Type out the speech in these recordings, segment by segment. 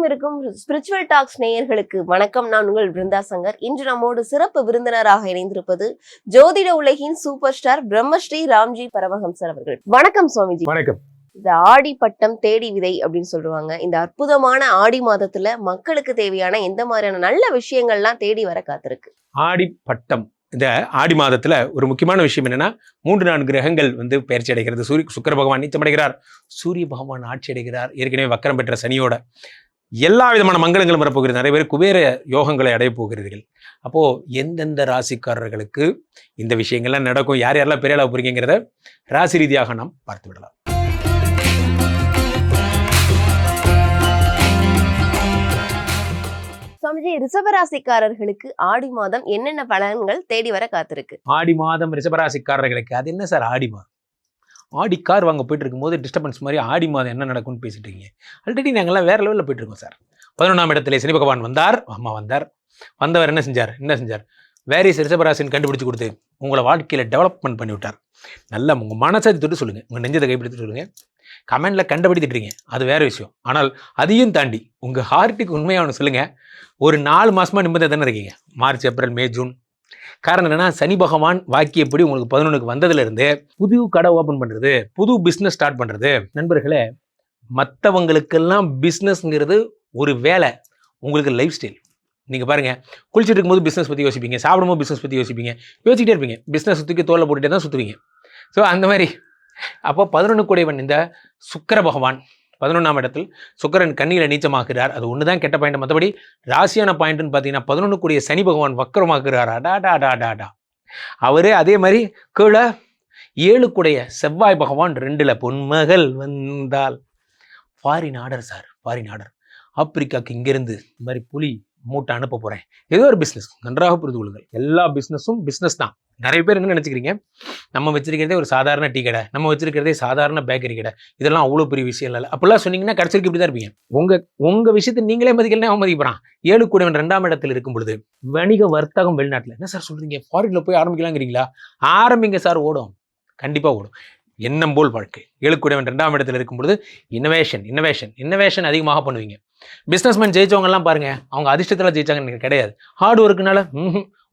இருக்கும் spiritual tax நேயர்களுக்கு வணக்கம். நான் உங்கள் பிருந்தா சங்கர். இன்று நம்மோடு சிறப்பு விருந்தினராக இணைந்திருப்பது ஜோதிட உலகின் சூப்பர் ஸ்டார் பிரம்மஸ்ரீ ராம்ஜி பரமஹம்சர் அவர்கள். வணக்கம் சுவாமிஜி. வணக்கம். இந்த ஆடி பட்டம் தேடி விதை அப்படின்னு சொல்லுவாங்க. இந்த அற்புதமான ஆடி மாதத்துல மக்களுக்கு தேவையான எந்த மாதிரியான நல்ல விஷயங்கள்லாம் தேடி வர காத்திருக்கு? ஆடி பட்டம் இந்த ஆடி மாதத்துல ஒரு முக்கியமான விஷயம் என்னன்னா, 3-4 கிரகங்கள் பயிற்சி அடைகிறது. சுக்கிர பகவான் நீச்சமடைகிறார், சூரிய பகவான் ஆட்சி அடைகிறார், ஏற்கனவே வக்கரம் பெற்ற சனியோட எல்லா விதமான மங்களங்களும் வரப்போகிறது. நிறைய பேர் குபேர யோகங்களை அடைய போகிறீர்கள். அப்போ எந்தெந்த ராசிக்காரர்களுக்கு இந்த விஷயங்கள்லாம் நடக்கும், யார் யாரெல்லாம் பெரிய அளவு போறீங்கிறத ராசி ரீதியாக நாம் பார்த்து விடலாம். சுவாமிஜி, ரிஷபராசிக்காரர்களுக்கு ஆடி மாதம் என்னென்ன பலன்கள் தேடி வர காத்திருக்கு? ஆடி மாதம் ரிஷபராசிக்காரர்களுக்கு அது என்ன சார் ஆடி மாதம்? ஆடி கார் வாங்க போயிட்டு இருக்கும்போது டிஸ்டர்பன்ஸ் மாதிரி ஆடி மாதம் என்ன நடக்கும்னு பேசிட்டு இருக்கீங்க. ஆல்ரெடி நாங்கள்லாம் வேற லெவலில் போயிட்டு இருக்கோம் சார். 11ஆம் இடத்துல சனி பகவான் வந்தார். வந்தவர் என்ன செஞ்சார்? வேரியஸ் ரிஷபராசின்னு கண்டுபிடிச்சு கொடுத்து உங்களை வாழ்க்கையில் டெவலப்மெண்ட் பண்ணி விட்டார். நல்லா உங்கள் மனசை தொட்டு சொல்லுங்கள், உங்கள் நெஞ்சத்தை கைப்பிடித்து சொல்லுங்கள். கமெண்டில் கண்டுபிடித்துட்டுறீங்க, அது வேற விஷயம். ஆனால் அதையும் தாண்டி உங்கள் ஹார்ட்டுக்கு உண்மையான சொல்லுங்கள். ஒரு 4 மாதமாக நிம்மதியாக தானே இருக்கீங்க. மார்ச், ஏப்ரல், மே, ஜூன். காரணம் என்னன்னா, சனி பகவான் வாக்கியப்படி உங்களுக்கு 11க்கு வந்ததுலேருந்து புது கடை ஓப்பன் பண்ணுறது, புது பிஸ்னஸ் ஸ்டார்ட் பண்ணுறது. நண்பர்களே, மற்றவங்களுக்கெல்லாம் பிஸ்னஸ்ங்கிறது ஒரு வேலை, உங்களுக்கு லைஃப் ஸ்டைல். நீங்கள் பாருங்கள், குளிச்சுட்டு இருக்கும்போது பிஸ்னஸ் பற்றி யோசிப்பீங்க, சாப்பிடும்போது பிஸ்னஸ் பற்றி யோசிப்பீங்க, யோசிக்கிட்டே இருப்பீங்க. பிஸ்னஸ் சுற்றிக்கு தோலை போட்டுகிட்டே தான் சுற்றுவீங்க. ஸோ அந்த மாதிரி அப்போ 11 கூடையவன் இந்த சுக்கிர பகவான் 11ஆம் இடத்தில் சுக்கிரன் கண்ணியில் நீச்சமாக்குறார். அது ஒன்று தான் கெட்ட பாயிண்ட். மற்றபடி ராசியான பாயிண்ட்னு பார்த்தீங்கன்னா 11 கூடிய சனி பகவான் வக்கரமாக்குறார். அடாடாடாடாடா. அவரே அதே மாதிரி கீழே 7 கூடைய செவ்வாய் பகவான் 2ல் பொன்மகள் வந்தால் foreign order sir, foreign order. ஆப்பிரிக்காவுக்கு இங்கேருந்து இந்த மாதிரி புலி மூட்டை அனுப்ப போகிறேன். ஏதோ ஒரு பிஸ்னஸ், நன்றாக புரிந்து கொள்ளுங்கள். எல்லா பிஸ்னஸும் பிஸ்னஸ் தான். நிறைய பேர் என்ன நினச்சிக்கிறீங்க, நம்ம வச்சிருக்கிறதே ஒரு சாதாரண டீ கடை, நம்ம வச்சிருக்கிறதே சாதாரண பேக்கரி கடை, இதெல்லாம் அவ்வளோ பெரிய விஷயம் இல்லை. அப்படிலாம் சொன்னீங்கன்னா கடைசிக்கு இப்படி தான் இருப்பீங்க. உங்கள் விஷயத்தை நீங்களே மதிக்கலாம், அவன் மதிக்கிறான். 7 கூடையவன் 2ஆம் இடத்தில் இருக்கும் பொழுது வணிக வர்த்தகம் வெளிநாட்டில். என்ன சார் சொல்கிறீங்க, ஃபாரினில் போய் ஆரம்பிக்கலாங்கிறீங்களா? ஆரம்பிங்க சார், ஓடும், கண்டிப்பாக ஓடும். எண்ணம் போல் வாழ்க்கை. 7 கூடையவன் 2ஆம் இடத்தில் இருக்கும் பொழுது இன்னோவேஷன் அதிகமாக பண்ணுவீங்க. பிஸ்னஸ்மேன் ஜெயிச்சவங்கலாம் பாருங்க, அவங்க அதிர்ஷ்டத்தில் ஜெயிச்சாங்கன்னு கிடையாது, ஹார்ட் ஒர்க்குனால.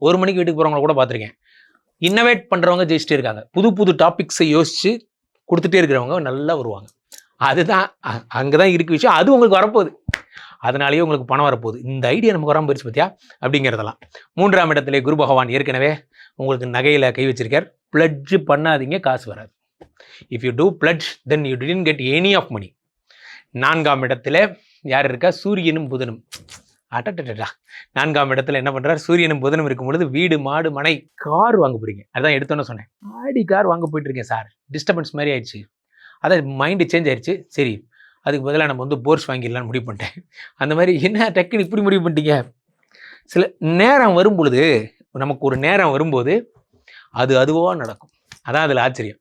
1 மணிக்கு வீட்டுக்கு போகிறவங்கள கூட பார்த்துருக்கேன். இன்னோவேட் பண்ணுறவங்க ஜெயிச்சுட்டே இருக்காங்க. புது டாபிக்ஸை யோசித்து கொடுத்துட்டே இருக்கிறவங்க நல்லா வருவாங்க. அதுதான் அங்கே தான் இருக்குது விஷயம். அது உங்களுக்கு வரப்போகுது, அதனாலேயே உங்களுக்கு பணம் வரப்போகுது. இந்த ஐடியா நமக்கு வராமல் போயிடுச்சு பார்த்தியா அப்படிங்கிறதெல்லாம். 3ஆம் இடத்துல குரு பகவான் ஏற்கனவே உங்களுக்கு நகையில் கை வச்சிருக்கார். பிளட்ஜ் பண்ணாதீங்க, காசு வராது. If you do pledge then you didn't get any of money. 4ஆம் இடத்துல யார் இருக்கா? சூரியனும் புதனும். அட்டா 4ஆம் இடத்துல என்ன பண்றாரு? சூரியனும் புதனும் இருக்கும் பொழுது வீடு, மாடு, மனை, கார் வாங்க போறீங்க. அதான் எடுத்தோன்னு சொன்னேன், ஆடி கார் வாங்க போயிட்டு இருக்கேன் சார். டிஸ்டர்பன்ஸ் மாதிரி ஆயிடுச்சு, அதான் மைண்டு சேஞ்ச் ஆயிடுச்சு. சரி, அதுக்கு பதிலாக நம்ம போர்ஸ் வாங்கிடலான்னு முடிவு பண்ணிட்டேன். அந்த மாதிரி என்ன டக்குன்னு இப்படி முடிவு பண்ணிட்டீங்க? சில நேரம் வரும் பொழுது, நமக்கு ஒரு நேரம் வரும்போது அதுவாக நடக்கும். அதான் அதில் ஆச்சரியம்.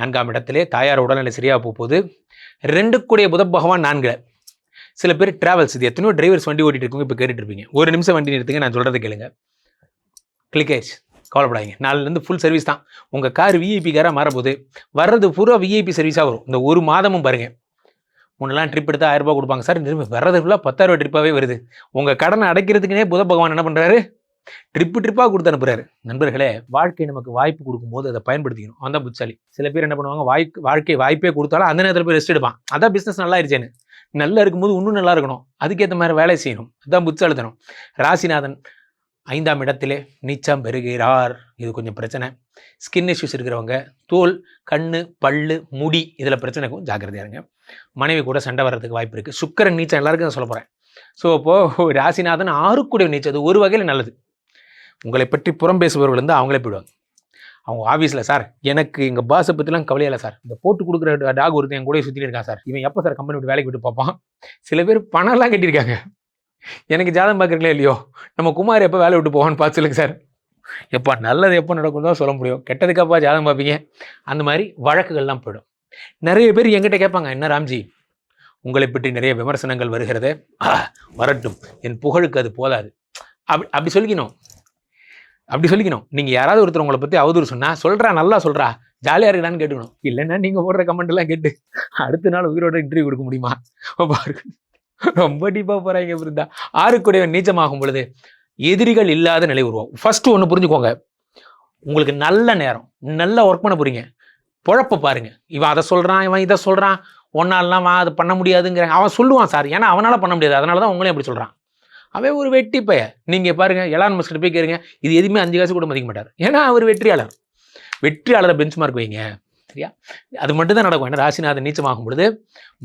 4ஆம் இடத்திலே தாயார் உடல்நிலை சரியாக போகுது. 2 கூடிய புத பகவான் 4. சில பேர் டிராவல்ஸ், இது எத்தனையோ டிரைவர்ஸ் வண்டி ஓட்டிட்டு இருக்கவங்க இப்போ கேட்டுட்டு இருப்பீங்க. 1 நிமிஷம் வண்டி நிறுத்துங்க, நான் சொல்கிறத கேளுங்க. கிளிக்கேஜ், கவலைப்படாதீங்க. நாளிலேருந்து ஃபுல் சர்வீஸ் தான். உங்கள் கார் விஐபி காராக மாறப்போகுது. வர்றது பூரா விஐபி சர்வீஸாக வரும். இந்த 1 மாதமும் பாருங்கள். முன்னெல்லாம் ட்ரிப் எடுத்தால் 1000 ரூபா கொடுப்பாங்க சார், வர்றது ஃபுல்லாக 10,000 ரூபா ட்ரிப்பாகவே வருது. உங்கள் கடனை அடைக்கிறதுக்குனே புத பகவான் என்ன பண்ணுறாரு? ட்ரிப்பாக கொடுத்து அனுப்புறாரு. நண்பர்களே, வாழ்க்கை நமக்கு வாய்ப்பு கொடுக்கும்போது அதை பயன்படுத்திக்கணும். அந்த புத்தாலி. சில பேர் என்ன பண்ணுவாங்க, வாழ்க்கை வாய்ப்பே கொடுத்தாலும் அந்த நேரத்தில் போய் ரெஸ்ட் எடுப்பான். அதான் பிஸ்னஸ் நல்லா இருச்சேன்னு. நல்லா இருக்கும்போது இன்னும் நல்லா இருக்கணும், அதுக்கேற்ற மாதிரி வேலை செய்யணும். அதுதான் புத்தாலித்தனம். ராசிநாதன் 5ஆம் இடத்திலே நீச்சம் பெறுகிறார். இது கொஞ்சம் பிரச்சனை. ஸ்கின் இஷ்யூஸ் இருக்கிறவங்க, தோல், கண்ணு, பல்லு, முடி, இதில் பிரச்சனைக்கும் ஜாக்கிரதையாக இருங்க. மனைவி கூட சண்டை வர்றதுக்கு வாய்ப்பு இருக்குது. சுக்கிரன் நீச்சம் எல்லாருக்கும் சொல்ல போகிறேன். ஸோ இப்போது ராசிநாதன் 6 கூடிய நீச்சம், அது ஒரு வகையில் நல்லது. உங்களை பற்றி புறம் பேசுபவர்கள் அவங்களே போயிடுவாங்க. அவங்க ஆஃபீஸில், சார் எனக்கு எங்கள் பாஸை பற்றிலாம் கவலையில்லை சார், இந்த போட்டு கொடுக்குற டாக் ஒருத்தன் என் கூட சுற்றிட்டு இருக்கான் சார், இவன் எப்போ சார் கம்பெனி விட்டு வேலைக்கு விட்டு பார்ப்பான். சில பேர் பணம்லாம் கட்டியிருக்காங்க. எனக்கு ஜாதகம் பார்க்குறீங்களே இல்லையோ, நம்ம குமார் எப்போ வேலை விட்டு போவான்னு பார்த்து சொல்லுங்க சார். எப்போ நல்லது எப்போ நடக்கும் தான் சொல்ல முடியும், கெட்டதுக்கப்பா ஜாதகம் பார்ப்பீங்க. அந்த மாதிரி வழக்குகள்லாம் போயிடும். நிறைய பேர் என்கிட்ட கேட்பாங்க, என்ன ராம்ஜி உங்களை பற்றி நிறைய விமர்சனங்கள் வருகிறது, வரட்டும், என் புகழுக்கு அது போதாது. அப்படி சொல்லிக்கணும். நீங்கள் யாராவது ஒருத்தர் உங்களை பற்றி அவதூறு சொன்னால், சொல்கிறா நல்லா சொல்கிறா, ஜாலியாக இருக்கலான்னு கேட்டுக்கணும். இல்லைன்னா நீங்கள் போடுற கமெண்ட் எல்லாம் கேட்டு அடுத்த நாள் உயிரோட இன்டர்வியூ கொடுக்க முடியுமா? பாருங்க, ரொம்ப டீப்பா போறாங்க பிருந்தா. 6 நீச்சமாகும் பொழுது எதிரிகள் இல்லாத நிலை உருவாகும். ஃபர்ஸ்ட் ஒன்று புரிஞ்சுக்கோங்க, உங்களுக்கு நல்ல நேரம், நல்லா ஒர்க் பண்ண போறீங்க, பொழப்ப பாருங்க. இவன் அதை சொல்றான், இவன் இதை சொல்றான், ஒன்னாலாம் வா அது பண்ண முடியாதுங்கிற அவன் சொல்லுவான் சார். ஏன்னா அவனால பண்ண முடியாது, அதனால தான் உங்களையும் அப்படி சொல்றான். அவன் ஒரு வெட்டி பைய. நீங்க பாருங்க, எலான் மஸ்க் போய் கேளுங்க, இது எதுவுமே 5 காசு கூட மதிக்க மாட்டார். ஏன்னா அவர் வெற்றியாளர். வெற்றியாளரை பெஞ்ச் மார்க் வைங்க, சரியா? அது மட்டும் தான் நடக்கும். ஏன்னா ராசிநாதன் நீச்சமாகும் பொழுது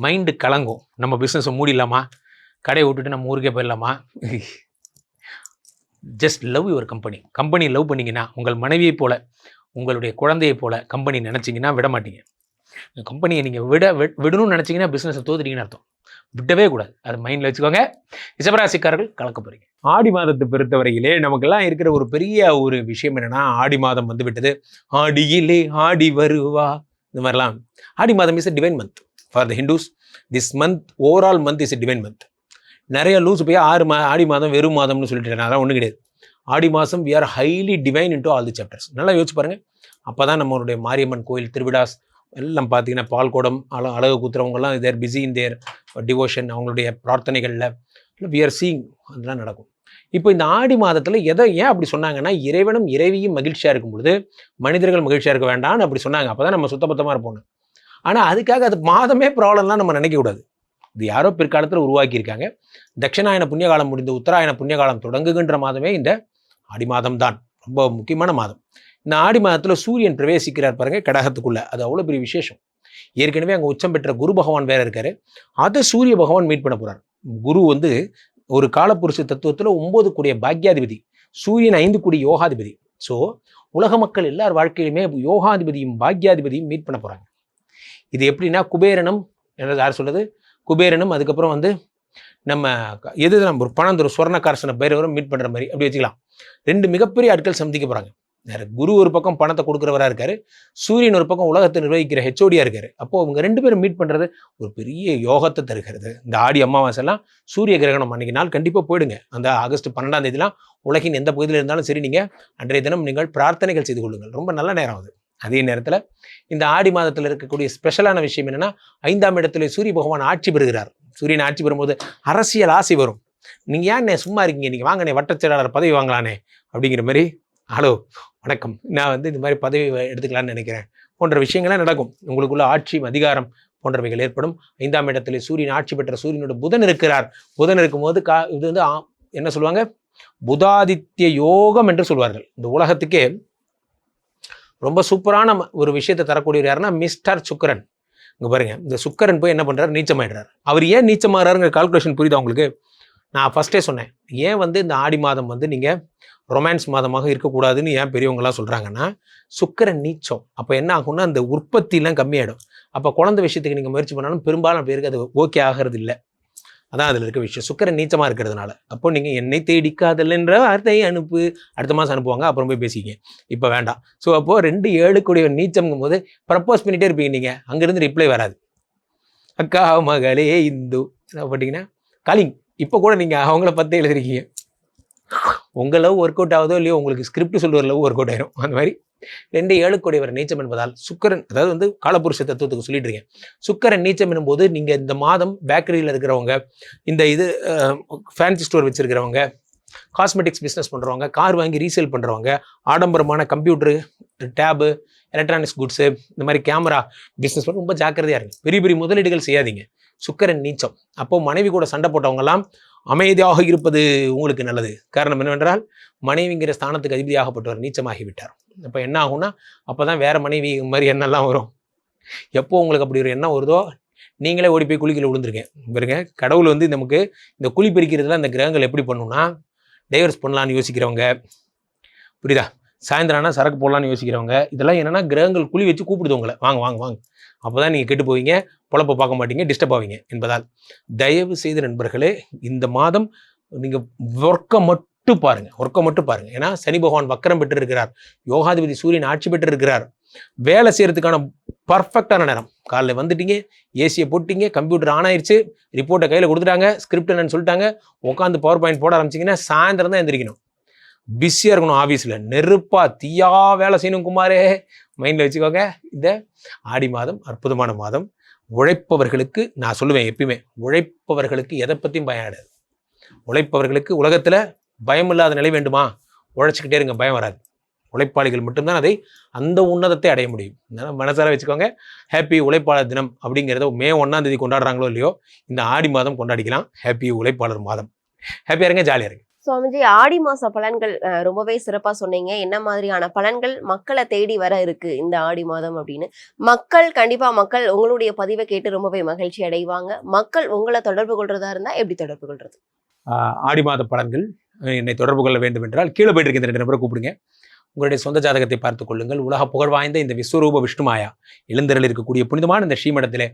மைண்டு கலங்கும். நம்ம பிஸ்னஸை மூடிடலாமா, கடையை விட்டுட்டு நம்ம ஊருக்கே போயிடலாமா? Just love your company. Company love பண்ணிங்கன்னா, உங்கள் மனைவியை போல, உங்களுடைய குழந்தையை போல கம்பெனி நினச்சிங்கன்னா விட மாட்டீங்க. கம்பெனியை நீங்கள் விடணும்னு நினச்சிங்கன்னா பிஸ்னஸை தோத்துட்டீங்கன்னு அர்த்தம். விடவே கூடாது. அது மைண்டில் வச்சுக்கோங்க. ரிஷபராசிக்காரர்கள் கலக்க போகிறீங்க. ஆடி மாதத்தை பொறுத்தவரையிலே நமக்கெல்லாம் இருக்கிற ஒரு பெரிய ஒரு விஷயம் என்னென்னா, ஆடி மாதம் வந்து விட்டது, ஆடியிலே ஆடி வருவா, இந்த மாதிரிலாம். ஆடி மாதம் is a divine month for the Hindus. This month overall month is a divine month. நிறைய லூஸ் போய் ஆடி மாதம் வெறும் மாதம்னு சொல்லிட்டு அதெல்லாம் ஒன்றும் கிடையாது. ஆடி மாதம் we are highly divine into all the chapters. நல்லா யோசிச்சு பாருங்கள். அப்போ தான் நம்மளுடைய மாரியம்மன் கோயில் திருவிழாஸ் எல்லாம் பார்த்தீங்கன்னா, பால்கோடம் அழகு குத்துறவங்கலாம் தேர் பிஸி இன் தேர் டிவோஷன், அவங்களுடைய பிரார்த்தனைகளில் we are seeing அதெல்லாம் நடக்கும். இப்போ இந்த ஆடி மாதத்தில் ஏன் அப்படி சொன்னாங்கன்னா, இறைவனும் இறைவியும் மகிழ்ச்சியாக இருக்கும் பொழுது மனிதர்கள் மகிழ்ச்சியாக இருக்க வேண்டாம்னு அப்படி சொன்னாங்க. அப்போ தான் நம்ம சுத்தபத்தமாக இருப்போம். ஆனால் அதுக்காக அது மாதமே ப்ராப்ளம்லாம் நம்ம நினைக்கக்கூடாது. இது யாரோ பிற்காலத்தில் உருவாக்கியிருக்காங்க. தட்சிணாயன புண்ணியகாலம் முடிந்து உத்தராயண புண்ணியகாலம் தொடங்குகின்ற மாதமே இந்த ஆடி மாதம் தான். ரொம்ப முக்கியமான மாதம். இந்த ஆடி மாதத்தில் சூரியன் பிரவேசிக்கிறார் பாருங்க கடகத்துக்குள்ள. அது அவ்வளோ பெரிய விசேஷம். ஏற்கனவே அங்கே உச்சம் பெற்ற குரு பகவான் வேற இருக்காரு. அதை சூரிய பகவான் மீட் பண்ண போறார். குரு வந்து ஒரு காலப்புருஷ தத்துவத்தில் 9 கூடிய பாக்யாதிபதி, சூரியன் 5 கூடிய யோகாதிபதி. ஸோ உலக மக்கள் எல்லார் வாழ்க்கையிலுமே யோகாதிபதியும் பாக்யாதிபதியும் மீட் பண்ண போறாங்க. இது எப்படின்னா, குபேரனும் என்ன யார் சொல்றது, குபேரனும் அதுக்கப்புறம் வந்து நம்ம நம்ம ஒரு பணம் தரும் சுவர்ணக்காரசன பைரவரும் மீட் பண்ணுற மாதிரி அப்படி வச்சுக்கலாம். 2 மிகப்பெரிய ஆட்கள் சந்திக்க போகிறாங்க. குரு ஒரு பக்கம் பணத்தை கொடுக்குறவராக இருக்காரு, சூரியன் ஒரு பக்கம் உலகத்தை நிர்வகிக்கிற ஹெச்ஓடியாக இருக்காரு. அப்போ அவங்க 2 பேரும் மீட் பண்ணுறது ஒரு பெரிய யோகத்தை தருகிறது. இந்த ஆடி அமாவாசைலாம் சூரிய கிரகணம் அன்றைக்கி நாள் கண்டிப்பாக போயிடுங்க. அந்த ஆகஸ்ட் 12ஆம் தேதிலாம் உலகின் எந்த பகுதியில் இருந்தாலும் சரி, நீங்கள் அன்றைய தினம் நீங்கள் பிரார்த்தனைகள் செய்து கொள்ளுங்கள். ரொம்ப நல்ல நேரம் அது. அதே நேரத்தில் இந்த ஆடி மாதத்தில் இருக்கக்கூடிய ஸ்பெஷலான விஷயம் என்னென்னா, 5ஆம் இடத்துல சூரிய பகவான் ஆட்சி பெறுகிறார். சூரியன் ஆட்சி பெறும்போது அரசியல் ஆசை வரும். நீங்கள் ஏன் சும்மா இருக்கீங்க, நீங்கள் வாங்கண்ணே வட்டச் செயலாளர் பதவி வாங்கலானே அப்படிங்கிற மாதிரி, ஹலோ வணக்கம், நான் வந்து இந்த மாதிரி பதவி எடுத்துக்கலான்னு நினைக்கிறேன் போன்ற விஷயங்கள்லாம் நடக்கும். உங்களுக்குள்ள ஆட்சியும் அதிகாரம் போன்றவைகள் ஏற்படும். 5ஆம் இடத்துல சூரியன் ஆட்சி பெற்ற சூரியனோட புதன் இருக்கிறார். புதன் இருக்கும்போது இது வந்து என்ன சொல்லுவாங்க, புதாதித்ய யோகம் என்று சொல்வார்கள். இந்த உலகத்துக்கே ரொம்ப சூப்பரான ஒரு விஷயத்தை தரக்கூடியவர் யாருன்னா மிஸ்டர் சுக்கரன். இங்கே பாருங்க, இந்த சுக்கரன் போய் என்ன பண்ணுறாரு, நீச்சமாயிடுறாரு. அவர் ஏன் நீச்சமாகறாருங்கிற கால்குலேஷன் புரியுதா உங்களுக்கு? நான் ஃபஸ்ட்டே சொன்னேன், ஏன் வந்து இந்த ஆடி மாதம் வந்து நீங்கள் ரொமான்ஸ் மாதமாக இருக்கக்கூடாதுன்னு ஏன் பெரியவங்களாம் சொல்கிறாங்கன்னா, சுக்கரன் நீச்சம். அப்போ என்ன ஆகும்னா, அந்த உற்பத்திலாம் கம்மியாயிடும். அப்போ குழந்தை விஷயத்துக்கு நீங்கள் முயற்சி பண்ணாலும் பெரும்பாலும் பேருக்கு அது ஓகே ஆகிறது இல்லை. அதான் அதில் இருக்க விஷயம். சுக்கரன் நீச்சமாக இருக்கிறதுனால அப்போ நீங்கள் என்னை தேடி காதல்ன்ற வார்த்தையை அனுப்பு, அடுத்த மாதம் அனுப்புவாங்க, அப்புறம் போய் பேசிக்கிங்க, இப்போ வேண்டாம். ஸோ அப்போது 2 7 கூடிய நீச்சம்ங்கும் போது ப்ரப்போஸ் பண்ணிகிட்டே இருப்பீங்க. நீங்கள் அங்கேருந்து ரிப்ளை வராது. அக்கா மகளே இந்து போட்டிங்கன்னா காலிங். இப்போ கூட நீங்கள் அவங்கள பற்றி எழுதிருக்கீங்க. உங்கள் லவ் ஒர்க் அவுட் ஆகுதோ இல்லையோ, உங்களுக்கு ஸ்கிரிப்ட் சொல்லுற லவ் ஒர்க் அவுட் ஆயிரும். அந்த மாதிரி 2 7 கூடியவர் நீச்சம் என்பதால் சுக்கரன், அதாவது வந்து காலபுருஷ தத்துவத்துக்கு சொல்லிட்டு இருக்கேன். சுக்கரன் நீச்சம் என்னும்போது நீங்கள் இந்த மாதம் பேக்கரியில் இருக்கிறவங்க, இந்த இது ஃபேன்சி ஸ்டோர் வச்சுருக்கிறவங்க, காஸ்மெட்டிக்ஸ் பிஸ்னஸ் பண்ணுறவங்க, கார் வாங்கி ரீசேல் பண்ணுறவங்க, ஆடம்பரமான கம்ப்யூட்டரு, டேபு, எலக்ட்ரானிக்ஸ் குட்ஸு, இந்த மாதிரி கேமரா பிஸ்னஸ் பண்ண ரொம்ப ஜாக்கிரதையாக இருங்க. பெரிய பெரிய முதலீடுகள் செய்யாதீங்க. சுக்கரன் நீச்சம். அப்போ மனைவி கூட சண்டை போட்டவங்கெல்லாம் அமைதியாக இருப்பது உங்களுக்கு நல்லது. காரணம் என்னவென்றால், மனைவிங்கிற ஸ்தானத்துக்கு அதிபதியாகப்பட்டவர் நீச்சமாகிவிட்டார். அப்போ என்ன ஆகும்னா, அப்போ தான் வேறு மனைவி மாதிரி எண்ணெல்லாம் வரும். எப்போ உங்களுக்கு அப்படி ஒரு எண்ணம் வருதோ, நீங்களே ஓடி போய் குளிக்கல விழுந்துருக்கேன் பாருங்க. கடவுள் வந்து நமக்கு இந்த குழி பறிக்கிறதுல அந்த கிரகங்கள் எப்படி பண்ணுன்னா, டைவர்ஸ் பண்ணலான்னு யோசிக்கிறவங்க, புரியுதா, சாயந்தரம் ஆனால் சரக்கு போடலான்னு யோசிக்கிறவங்க, இதெல்லாம் என்னென்னா கிரகங்கள் குழி வச்சு கூப்பிடுது உங்களை, வாங்க வாங்க வாங்க. அப்போ தான் நீங்கள் கெட்டு போவீங்க, பொழப்ப பார்க்க மாட்டீங்க, டிஸ்டர்ப் ஆவீங்க என்பதால் தயவு செய்து நண்பர்களே, இந்த மாதம் நீங்கள் ஒர்க்கை மட்டும் பாருங்கள். ஏன்னா சனி பகவான் வக்கரம் பெற்று இருக்கிறார், யோகாதிபதி சூரியன் ஆட்சி பெற்று இருக்கிறார். வேலை செய்யறதுக்கான பர்ஃபெக்டான நேரம். காலையில் வந்துட்டீங்க, ஏசியை போட்டிங்க, கம்ப்யூட்டர் ஆன் ஆயிடுச்சு, ரிப்போர்ட்டை கையில் கொடுத்துட்டாங்க, ஸ்கிரிப்ட் என்னன்னு சொல்லிட்டாங்க, உட்காந்து பவர் பாயிண்ட் போட ஆரம்பிச்சிங்கன்னா சாயந்தரம் தான் எந்திரிக்கணும். பிஸியாக இருக்கணும். ஆஃபீஸில் நெருப்பா தீயா வேலை செய்யணும் குமாரே, மைண்டில் வச்சுக்கோங்க. இந்த ஆடி மாதம் அற்புதமான மாதம். உழைப்பவர்களுக்கு நான் சொல்லுவேன் எப்பயுமே, உழைப்பவர்களுக்கு எதை பற்றியும் பயம் கிடையாது. உழைப்பவர்களுக்கு உலகத்தில் பயம் இல்லாத நிலை வேண்டுமா? உழைச்சிக்கிட்டே இருங்க, பயம் வராது. உழைப்பாளிகள் மட்டும்தான் அந்த உன்னதத்தை அடைய முடியும். மனசார வச்சுக்கோங்க. ஹாப்பி உழைப்பாளர் தினம் அப்படிங்கிறத மே 1ஆம் தேதி கொண்டாடுறாங்களோ இல்லையோ, இந்த ஆடி மாதம் கொண்டாடிக்கலாம். ஹாப்பி உழைப்பாளர் மாதம். ஹாப்பியாக இருங்க, ஜாலியாக இருங்க. சுவாமிஜி, ஆடி மாச பலன்கள் ரொம்பவே சிறப்பா சொன்னீங்க. என்ன மாதிரியான பலன்கள் மக்களை தேடி வர இருக்கு இந்த ஆடி மாதம் அப்படின்னு. மக்கள் உங்களுடைய பதிவை கேட்டு ரொம்பவே மகிழ்ச்சி அடைவாங்க. மக்கள் உங்களை தொடர்பு கொள்றதா இருந்தா எப்படி தொடர்பு கொள்றது? ஆடி மாத பலன்கள் என்னை தொடர்பு கொள்ள வேண்டும் என்றால் கீழே போயிட்டு இருக்க இந்த 2 நபரை கூப்பிடுங்க. உங்களுடைய சொந்த ஜாதகத்தை பார்த்துக் கொள்ளுங்கள். உலக புகழ் வாய்ந்த இந்த விஸ்வரூப விஷ்ணுமாயா எழுந்தருள் இருக்கக்கூடிய புனிதமான இந்த ஸ்ரீமடத்திலே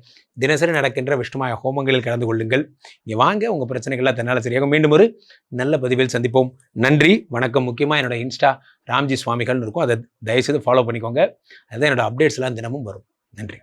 தினசரி நடக்கின்ற விஷ்ணுமாயா ஹோமங்களில் கலந்து கொள்ளுங்கள். இங்கே வாங்க, உங்கள் பிரச்சனைகள்லாம் தன்னால் சரியாகும். மீண்டும் ஒரு நல்ல பதிவில் சந்திப்போம். நன்றி, வணக்கம். முக்கியமாக என்னோட இன்ஸ்டா ராம்ஜி சுவாமிகள்னு இருக்கும், அதை தயவுசெய்து ஃபாலோ பண்ணிக்கோங்க. அதுதான் என்னோட அப்டேட்ஸ்லாம் தினமும் வரும். நன்றி.